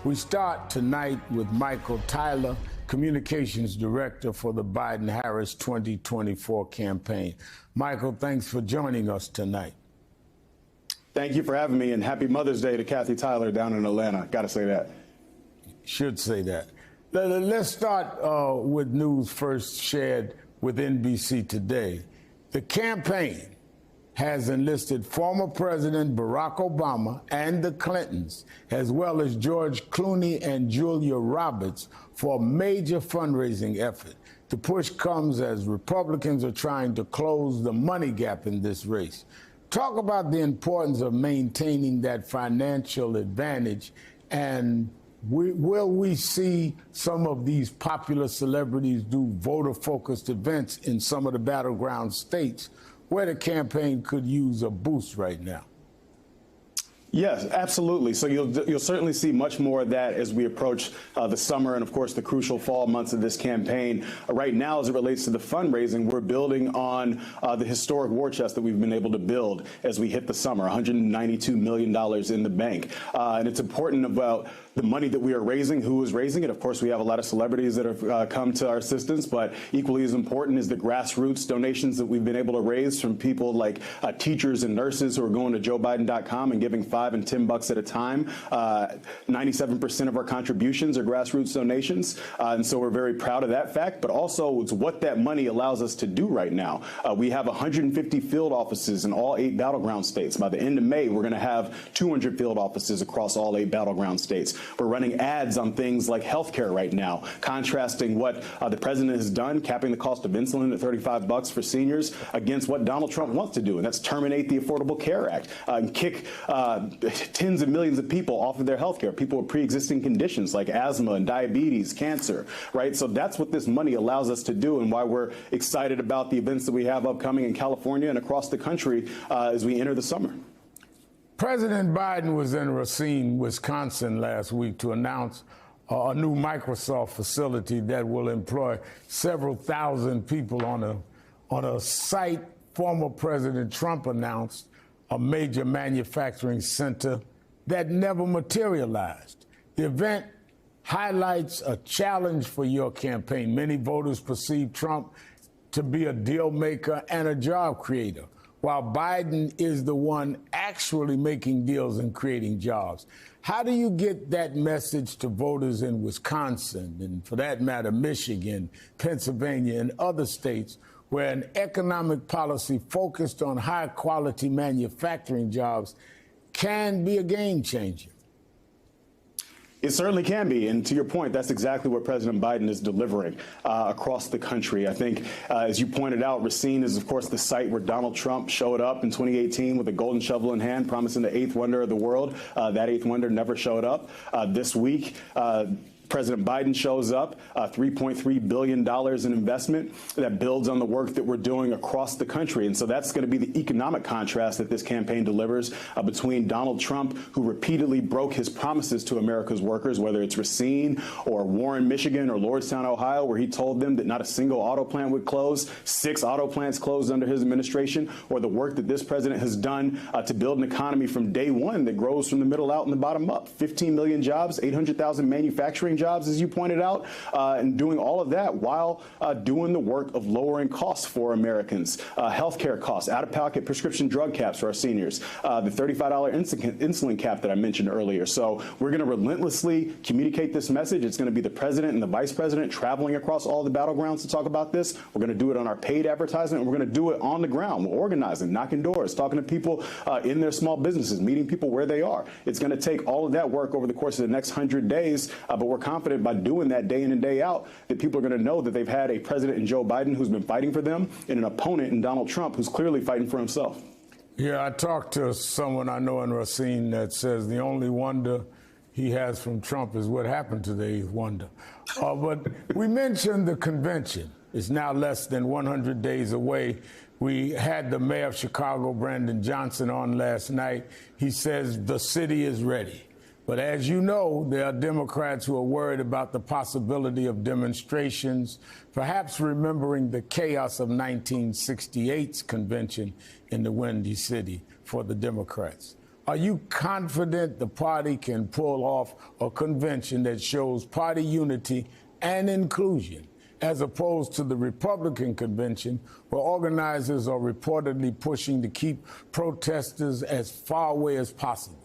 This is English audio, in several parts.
We start tonight with Michael Tyler, Communications Director for the Biden-Harris 2024 campaign. Michael, thanks for joining us tonight. Thank you for having me, and happy Mother's Day to Kathy Tyler down in Atlanta. Got to say that. Should say that. Let's start with news first shared with NBC Today. The campaign has enlisted former President Barack Obama and the Clintons, as well as George Clooney and Julia Roberts, for a major fundraising effort. The push comes as Republicans are trying to close the money gap in this race. Talk about the importance of maintaining that financial advantage, and will we see some of these popular celebrities do voter-focused events in some of the battleground states where the campaign could use a boost right now? Yes, absolutely. So you'll certainly see much more of that as we approach the summer and, of course, the crucial fall months of this campaign. Right now, as it relates to the fundraising, we're building on the historic war chest that we've been able to build as we hit the summer, $192 million in the bank. And it's important about the money that we are raising, who is raising it. Of course, we have a lot of celebrities that have come to our assistance, but equally as important is the grassroots donations that we've been able to raise from people like teachers and nurses who are going to JoeBiden.com and giving $5 and $10 at a time. 97% of our contributions are grassroots donations, and so we're very proud of that fact, but also it's what that money allows us to do right now. We have 150 field offices in all 8 battleground states. By the end of May, we're going to have 200 field offices across all 8 battleground states. We're running ads on things like healthcare right now, contrasting what the president has done, capping the cost of insulin at $35 for seniors, against what Donald Trump wants to do, and that's terminate the Affordable Care Act and kick tens of millions of people off of their healthcare, people with pre-existing conditions like asthma and diabetes, cancer, right? So that's what this money allows us to do, and why we're excited about the events that we have upcoming in California and across the country as we enter the summer. President Biden was in Racine, Wisconsin last week to announce a new Microsoft facility that will employ several thousand people on a site former President Trump announced, a major manufacturing center that never materialized. The event highlights a challenge for your campaign. Many voters perceive Trump to be a deal maker and a job creator, while Biden is the one actually making deals and creating jobs. How do you get that message to voters in Wisconsin and, for that matter, Michigan, Pennsylvania, and other states where an economic policy focused on high-quality manufacturing jobs can be a game changer? It certainly can be. And to your point, that's exactly what President Biden is delivering across the country. I think, as you pointed out, Racine is, of course, the site where Donald Trump showed up in 2018 with a golden shovel in hand, promising the 8th wonder of the world. That 8th wonder never showed up. This week, President Biden shows up, $3.3 billion in investment that builds on the work that we're doing across the country. And so that's going to be the economic contrast that this campaign delivers between Donald Trump, who repeatedly broke his promises to America's workers, whether it's Racine or Warren, Michigan, or Lordstown, Ohio, where he told them that not a single auto plant would close. 6 auto plants closed under his administration, or the work that this president has done to build an economy from day one that grows from the middle out and the bottom up. 15 million jobs, 800,000 manufacturing jobs, as you pointed out, and doing all of that while doing the work of lowering costs for Americans, healthcare costs, out-of-pocket prescription drug caps for our seniors, the $35 insulin cap that I mentioned earlier. So we're going to relentlessly communicate this message. It's going to be the president and the vice president traveling across all the battlegrounds to talk about this. We're going to do it on our paid advertisement, and we're going to do it on the ground. We're organizing, knocking doors, talking to people in their small businesses, meeting people where they are. It's going to take all of that work over the course of the next 100 days, but we're confident by doing that day in and day out that people are going to know that they've had a president in Joe Biden who's been fighting for them and an opponent in Donald Trump who's clearly fighting for himself. Yeah, I talked to someone I know in Racine that says the only wonder he has from Trump is what happened to the 8th wonder. But we mentioned the convention. It's now less than 100 days away. We had the mayor of Chicago, Brandon Johnson, on last night. He says the city is ready. But as you know, there are Democrats who are worried about the possibility of demonstrations, perhaps remembering the chaos of 1968's convention in the Windy City for the Democrats. Are you confident the party can pull off a convention that shows party unity and inclusion, as opposed to the Republican convention, where organizers are reportedly pushing to keep protesters as far away as possible?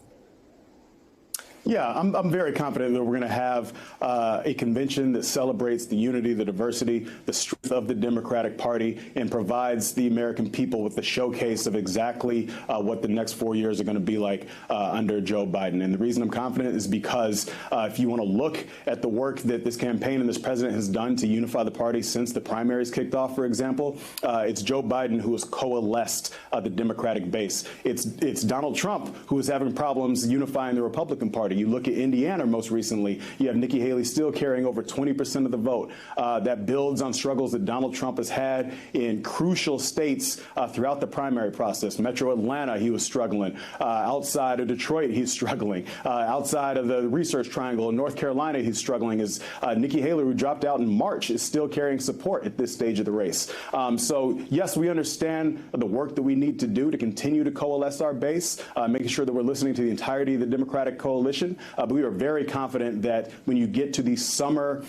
Yeah, I'm very confident that we're going to have a convention that celebrates the unity, the diversity, the strength of the Democratic Party, and provides the American people with the showcase of exactly what the next 4 years are going to be like under Joe Biden. And the reason I'm confident is because if you want to look at the work that this campaign and this president has done to unify the party since the primaries kicked off, for example, it's Joe Biden who has coalesced the Democratic base. It's Donald Trump who is having problems unifying the Republican Party. You look at Indiana most recently, you have Nikki Haley still carrying over 20% of the vote. That builds on struggles that Donald Trump has had in crucial states throughout the primary process. Metro Atlanta, he was struggling. Outside of Detroit, he's struggling. Outside of the Research Triangle in North Carolina, he's struggling. As Nikki Haley, who dropped out in March, is still carrying support at this stage of the race. So, yes, we understand the work that we need to do to continue to coalesce our base, making sure that we're listening to the entirety of the Democratic coalition. But we are very confident that when you get to these summer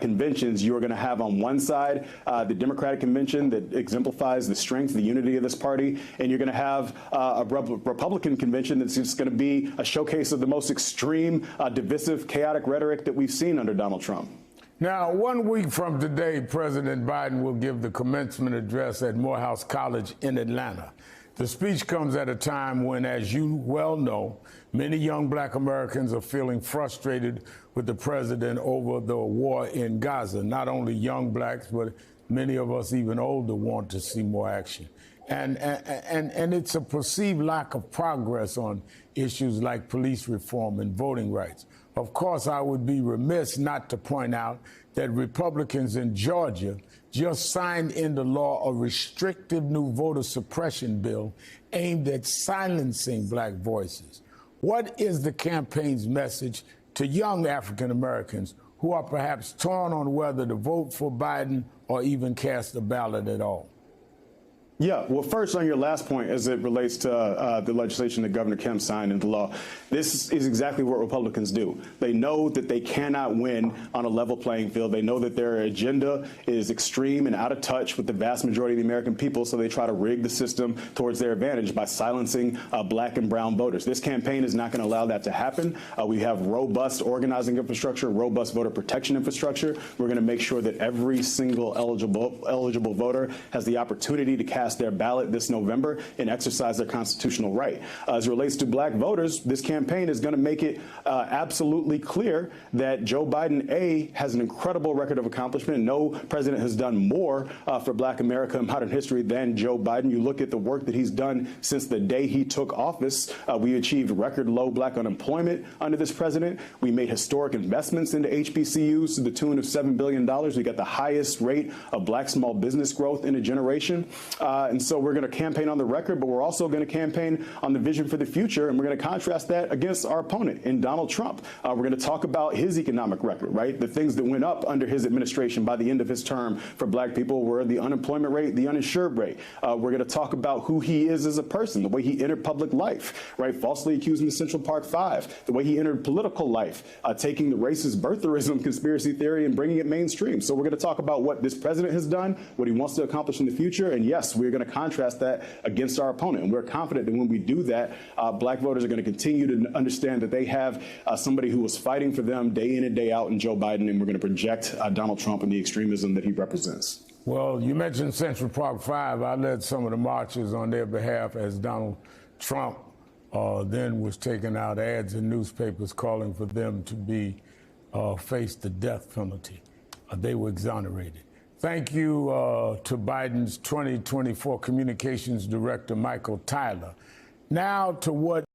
conventions, you are going to have on one side the Democratic convention that exemplifies the strength, the unity of this party, and you're going to have a Republican convention that's just going to be a showcase of the most extreme, divisive, chaotic rhetoric that we've seen under Donald Trump. Now, 1 week from today, President Biden will give the commencement address at Morehouse College in Atlanta. The speech comes at a time when, as you well know, many young black Americans are feeling frustrated with the president over the war in Gaza. Not only young blacks, but many of us even older want to see more action. And it's a perceived lack of progress on issues like police reform and voting rights. Of course, I would be remiss not to point out that Republicans in Georgia just signed into law a restrictive new voter suppression bill aimed at silencing black voices. What is the campaign's message to young African Americans who are perhaps torn on whether to vote for Biden or even cast a ballot at all? Yeah, well, first on your last point, as it relates to the legislation that Governor Kemp signed into law, this is exactly what Republicans do. They know that they cannot win on a level playing field. They know that their agenda is extreme and out of touch with the vast majority of the American people, so they try to rig the system towards their advantage by silencing black and brown voters. This campaign is not going to allow that to happen. We have robust organizing infrastructure, robust voter protection infrastructure. We're going to make sure that every single eligible voter has the opportunity to cast their ballot this November and exercise their constitutional right. As it relates to black voters, this campaign is going to make it absolutely clear that Joe Biden, A, has an incredible record of accomplishment. No president has done more for black America in modern history than Joe Biden. You look at the work that he's done since the day he took office. We achieved record low black unemployment under this president. We made historic investments into HBCUs to the tune of $7 billion. We got the highest rate of black small business growth in a generation. And so we're going to campaign on the record, but we're also going to campaign on the vision for the future. And we're going to contrast that against our opponent in Donald Trump. We're going to talk about his economic record, right? The things that went up under his administration by the end of his term for black people were the unemployment rate, the uninsured rate. We're going to talk about who he is as a person, the way he entered public life, right? Falsely accusing the Central Park Five, the way he entered political life, taking the racist birtherism conspiracy theory and bringing it mainstream. So we're going to talk about what this president has done, what he wants to accomplish in the future. And yes, we're going to contrast that against our opponent. And we're confident that when we do that, black voters are going to continue to understand that they have somebody who was fighting for them day in and day out in Joe Biden, and we're going to project Donald Trump and the extremism that he represents. Well, you mentioned Central Park Five. I led some of the marches on their behalf as Donald Trump then was taking out ads in newspapers calling for them to be face the death penalty. They were exonerated. Thank you to Biden's 2024 Communications Director, Michael Tyler. Now to what